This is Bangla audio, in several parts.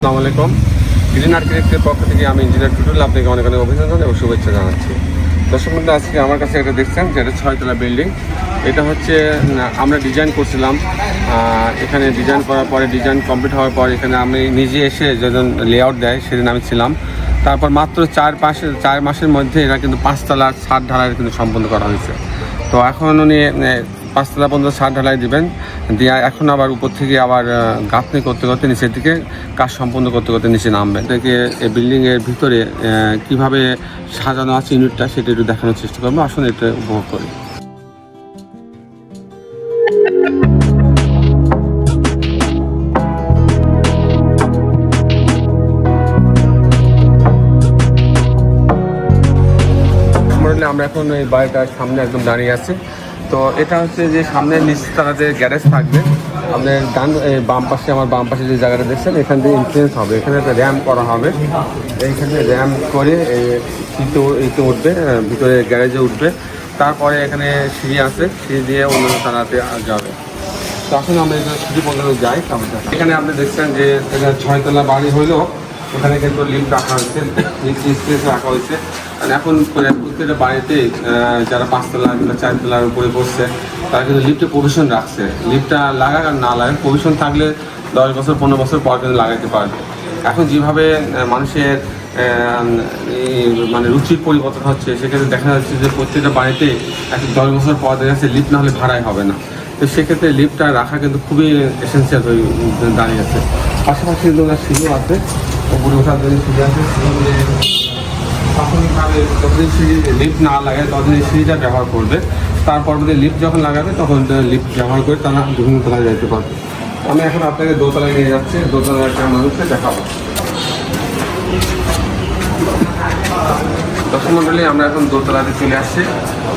আসসালামু আলাইকুম। গ্রিন আর্কিটেক্টের পক্ষ থেকে আমি ইঞ্জিনিয়ার টুটুল আপনাকে অনেক অনেক অভিনন্দন এবং শুভেচ্ছা জানাচ্ছি। দর্শক বন্ধু, আজকে আমার কাছে এটা দেখছেন যে এটা 6 তলা বিল্ডিং। এটা হচ্ছে আমরা ডিজাইন করছিলাম। এখানে ডিজাইন করার পরে ডিজাইন কমপ্লিট হওয়ার পর এখানে আমি নিজে এসে যেদিন লেআউট দেয় সেদিন আমি ছিলাম। তারপর মাত্র 4 মাসের মধ্যে এরা কিন্তু 5 তলার ছাদ ঢালাই কিন্তু সম্পন্ন করা হয়েছে। তো এখন উনি 5 তলা পর্যন্ত ছাদ ঢালাই দেবেন, দিয়ে এখন আবার উপর থেকে আবার গাঁথনি করতে করতে নিচের দিকে কাজ সম্পন্ন করতে করতে নিচে নামবেন। থেকে এই বিল্ডিংয়ের ভিতরে কীভাবে সাজানো আছে ইউনিটটা সেটা একটু দেখানোর চেষ্টা করবো। আসলে এটা উপভোগ করি। আমরা এখন এই বাড়িটার সামনে একদম দাঁড়িয়ে আছি। তো এটা হচ্ছে যে সামনে নিচতলাতে গ্যারেজ থাকবে। আপনার বাম পাশে যে জায়গাটা দেখছেন এখান থেকে ইনফ্লুয়েন্স হবে। এখানে একটা র্যাম্প করা হবে। এইখানে র্যাম্প করে এইতে উঠবে, ভিতরে গ্যারেজে উঠবে। তারপরে এখানে সিঁড়ি আছে, সিঁড়ি দিয়ে অন্য তালাতে যাবে। তো এখন আমরা সিঁড়ি পর্যন্ত যাই। এখানে আপনি দেখছেন যে 6 তলা বাড়ি হইলেও ওখানে কিন্তু লিফট রাখা হয়েছে, লিফট স্পেস রাখা হয়েছে। মানে এখন প্রত্যেকটা বাড়িতে যারা 5 তলা কিংবা 4 তলার উপরে বসছে তারা কিন্তু লিফটে প্রভিশন রাখছে। লিফটটা লাগাক আর না লাগাক, প্রভিশন থাকলে 10 বছর 15 বছর পর কিন্তু লাগাতে পারবে। এখন যেভাবে মানুষের মানে রুচির পরিবর্তন হচ্ছে, সেক্ষেত্রে দেখা যাচ্ছে যে প্রত্যেকটা বাড়িতে 10 বছর পর দেখা যাচ্ছে লিফট না হলে ভাড়াই হবে না। তো সেক্ষেত্রে লিফটটা রাখা কিন্তু খুবই এসেন্সিয়াল হয়ে দাঁড়িয়েছে। পাশাপাশি সিঁড়িও আছে, উপরে ওঠার জন্য সিঁড়ি আছে। প্রাথমিকভাবে যতদিন লিফট না লাগায় ততদিন এই সিঁড়িটা ব্যবহার করবে। তারপর লিফট যখন লাগাবে তখন লিফট ব্যবহার করে তারা বিভিন্ন তলায় যেতে পারবে। আমি এখন আপনাকে দোতলায় নিয়ে যাচ্ছি, দোতলায় একটা মানুষকে দেখাবো। দর্শক মণ্ডলী, আমরা এখন দোতলাতে চলে আসছি।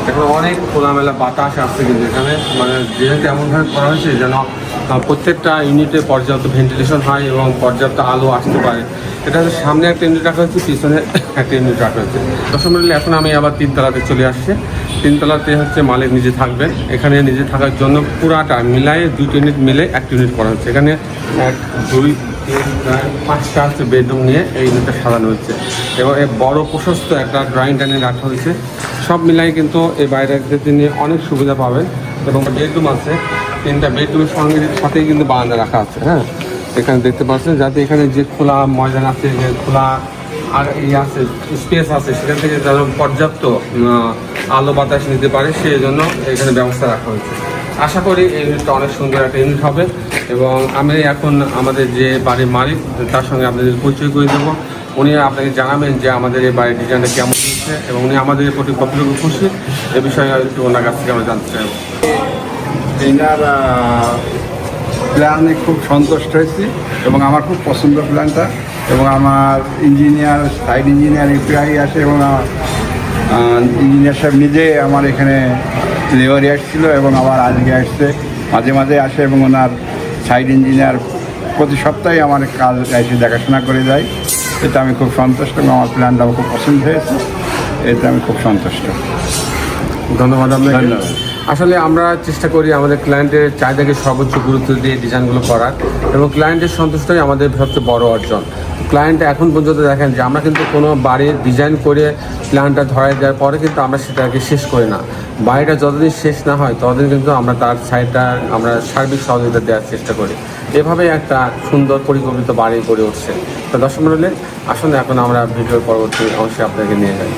এখন অনেক খোলামেলা বাতাস আসছে, কিন্তু এখানে মানে যেহেতু এমনভাবে করা হয়েছে যেন প্রত্যেকটা ইউনিটে পর্যাপ্ত ভেন্টিলেশন হয় এবং পর্যাপ্ত আলো আসতে পারে। এটা হচ্ছে সামনে একটা ইউনিট রাখা হচ্ছে, পিছনে একটা ইউনিট রাখা হচ্ছে। দর্শক মণ্ডলী, এখন আমি আবার 3 তলাতে চলে আসছি। 3 তলাতে হচ্ছে মালিক নিজে থাকবেন। এখানে নিজে থাকার জন্য পুরাটা মিলাই 2টি ইউনিট মিলে একটা ইউনিট করা হচ্ছে। এখানে 1 2 3 4 5টা হচ্ছে বেডরুম নিয়ে এই ইউনিটটা সাজানো হচ্ছে এবং এই বড় প্রশস্ত একটা ড্রয়িং ডাইনিং রাখা হয়েছে। সব মিলাই কিন্তু এই বাইরের নিয়ে অনেক সুবিধা পাবেন। এবং বেডরুম আছে, 3টা বেডরুমের সাথেই কিন্তু বারান্দা রাখা আছে। হ্যাঁ, এখানে দেখতে পাচ্ছেন, যাতে এখানে যে খোলা ময়দান আছে, যে খোলা আর আছে স্পেস আছে, সেখান থেকে যেন পর্যাপ্ত আলো বাতাস নিতে পারে, সেই জন্য এখানে ব্যবস্থা রাখা হয়েছে। আশা করি এই ইউনিটটা অনেক সুন্দর একটা ইউনিট হবে। এবং আমি এখন আমাদের যে বাড়ির মালিক তার সঙ্গে আপনাদের পরিচয় করে দেবো। উনি আপনাকে জানাবেন যে আমাদের এই বাড়ির ডিজাইনটা কেমন হচ্ছে এবং উনি আমাদের প্রতি কতটুকু খুশি এ বিষয়ে একটু ওনার কাছ থেকে আমরা জানতে চাইব। এনার প্ল্যানে খুব সন্তুষ্ট হয়েছি এবং আমার খুব পছন্দ প্ল্যানটা। এবং আমার ইঞ্জিনিয়ার, সাইড ইঞ্জিনিয়ার ইউপিআই আসে এবং ইঞ্জিনিয়ার সাহেব নিজে আমার এখানে লেবারে আসছিল এবং আবার আজকে আসছে, মাঝে মাঝে আসে এবং ওনার সাইড ইঞ্জিনিয়ার প্রতি সপ্তাহে আমার কাজ এসে দেখাশোনা করে যায়। এটা আমি খুব সন্তুষ্ট এবং আমার প্ল্যানটা আমার খুব পছন্দ হয়েছে। এটা আমি খুব সন্তুষ্ট। ধন্যবাদ আপনাকে। আসলে আমরা চেষ্টা করি আমাদের ক্লায়েন্টের চাহিদাকে সর্বোচ্চ গুরুত্ব দিয়ে ডিজাইনগুলো করার, এবং ক্লায়েন্টের সন্তুষ্টই আমাদের সবচেয়ে বড় অর্জন। ক্লায়েন্ট এখন পর্যন্ত দেখেন যে আমরা কিন্তু কোনো বাড়ির ডিজাইন করে প্ল্যানটা ধরাই দেওয়ার পরে কিন্তু আমরা সেটাকে শেষ করি না। বাড়িটা যতদিন শেষ না হয় ততদিন কিন্তু আমরা তার সাইডটা আমরা সার্বিক সহযোগিতা দেওয়ার চেষ্টা করি। এভাবেই একটা সুন্দর পরিকল্পিত বাড়ি গড়ে উঠছে। তো দর্শক মণ্ডলী, আসলে এখন আমরা ভিডিওর পরবর্তী অংশে আপনাকে নিয়ে যাই।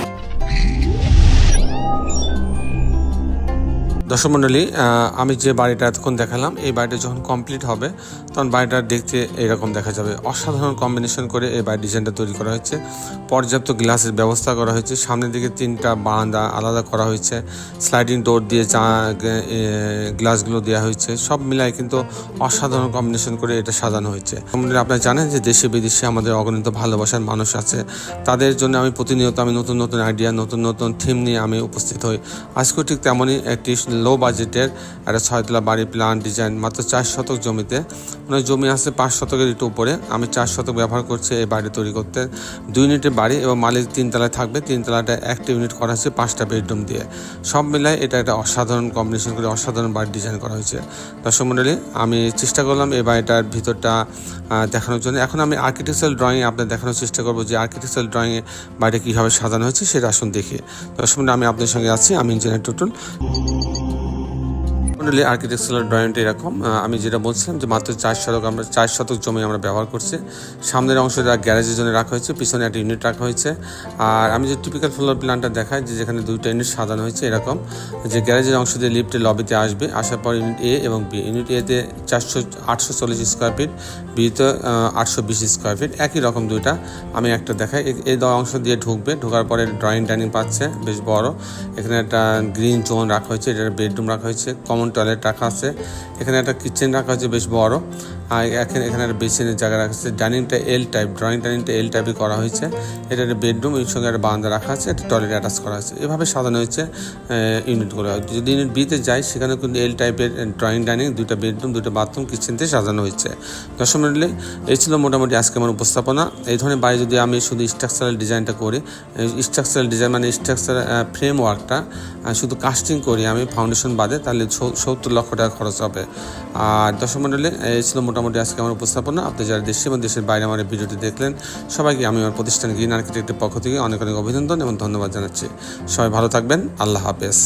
দর্শক মণ্ডলী, আমি যে বাড়িটা এতক্ষণ দেখালাম, এই বাড়িটা যখন কমপ্লিট হবে তখন বাড়িটা দেখতে এরকম দেখা যাবে। অসাধারণ কম্বিনেশন করে এই বাড়ির ডিজাইনটা তৈরি করা হয়েছে। পর্যাপ্ত গ্লাসের ব্যবস্থা করা হয়েছে, সামনের দিকে 3টা বারান্দা আলাদা করা হয়েছে, স্লাইডিং ডোর দিয়ে গ্লাসগুলো দেওয়া হয়েছে। সব মিলাই কিন্তু অসাধারণ কম্বিনেশন করে এটা সাজানো হয়েছে। আপনারা জানেন যে দেশে বিদেশে আমাদের অগণিত ভালোবাসার মানুষ আছে, তাদের জন্য আমি প্রতিনিয়ত নতুন নতুন আইডিয়া, নতুন নতুন থিম নিয়ে আমি উপস্থিত হই। আজকেও ঠিক তেমনই একটি লো বাজেটের একটা 6 তলা বাড়ি প্ল্যান ডিজাইন মাত্র 4 শতক জমিতে ওনার জমি আছে 5 শতকের একটু উপরে। আমি 4 শতক ব্যবহার করছি এই বাড়ি তৈরি করতে। 2 ইউনিটের বাড়ি এবং মালিক 3 তলায় থাকবে। 3 তলাটা একটা ইউনিট করা হয়েছে 5টা বেডরুম দিয়ে। সব মিলায় এটা একটা অসাধারণ কম্বিনেশন করে অসাধারণ বাড়ি ডিজাইন করা হয়েছে। দর্শক মণ্ডলী, আমি চেষ্টা করলাম এই বাড়িটার ভিতরটা দেখানোর জন্য। এখন আমি আর্কিটেকচারাল ড্রয়িং আপনাদের দেখানোর চেষ্টা করবো যে আর্কিটেকচারাল ড্রয়িংয়ে বাড়িটা কীভাবে সাজানো হয়েছে সেটা আসুন দেখি। দর্শক মণ্ডলী, আমি আপনাদের সঙ্গে আছি, আমি ইঞ্জিনিয়ার টুটুল। আর্কিটেকচারাল ড্রয়িংটা এরকম, আমি যেটা বলছিলাম যে মাত্র 4 শতক জমি আমরা ব্যবহার করছি। সামনের অংশটা গ্যারেজের জন্য রাখা হয়েছে, পিছনে একটা ইউনিট রাখা হয়েছে। আর আমি যে টিপিক্যাল ফ্লোর প্ল্যানটা দেখাই যে যেখানে 2টা ইউনিট সাজানো হয়েছে এরকম, যে গ্যারেজের অংশ দিয়ে লিফটে লবিতে আসবে। আসার পর ইউনিট এ এবং বি। ইউনিট এতে 840 স্কোয়ার ফিট, বিতে 820 স্কোয়ার ফিট, একই রকম দুইটা। আমি একটা দেখাই, এই অংশ দিয়ে ঢুকবে, ঢোকার পরে ড্রয়িং ডাইনিং পাচ্ছে বেশ বড়। এখানে একটা গ্রিন জোন রাখা হয়েছে, এটা বেডরুম রাখা হয়েছে, কমন টয়লেট রাখা আছে। এখানে একটা কিচেন রাখা হয়েছে বেশ বড়। আর এখানে একটা বেসিনের জায়গা রাখা আছে। ডাইনিংটা এল টাইপ, ড্রয়িং ডাইনিংটা এল টাইপে করা হয়েছে। এটা একটা বেডরুম, এর সঙ্গে একটা বারান্দা রাখা আছে, একটা টয়লেট অ্যাটাচ করা আছে। এভাবে সাজানো হয়েছে ইউনিটগুলো। যদি ইউনিট বিতে যাই সেখানে কিন্তু এল টাইপের ড্রয়িং ডাইনিং, 2টা বেডরুম, 2টা বাথরুম, কিচেন দিয়ে সাজানো হয়েছে। দর্শক মণ্ডলী, এই ছিল মোটামুটি আজকে আমার উপস্থাপনা। এই ধরনের বাড়ি যদি আমি শুধু স্ট্রাকচারাল ডিজাইনটা করি, স্ট্রাকচারাল ডিজাইন মানে স্ট্রাকচার ফ্রেমওয়ার্কটা শুধু কাস্টিং করি আমি ফাউন্ডেশন বাদে, তাহলে 70 লক্ষ টাকা খরচ হবে। আর দর্শক মণ্ডলী, এই ছিল মোটামুটি আজকে আমার উপস্থাপনা। আপনি যারা দেশে এবং দেশের বাইরে আমার এই ভিডিওটি দেখলেন, সবাইকে আমি আমার প্রতিষ্ঠান গ্রিন আর্কিটেক্টের পক্ষ থেকে অনেক অনেক অভিনন্দন এবং ধন্যবাদ জানাচ্ছি। সবাই ভালো থাকবেন। আল্লাহ হাফেজ।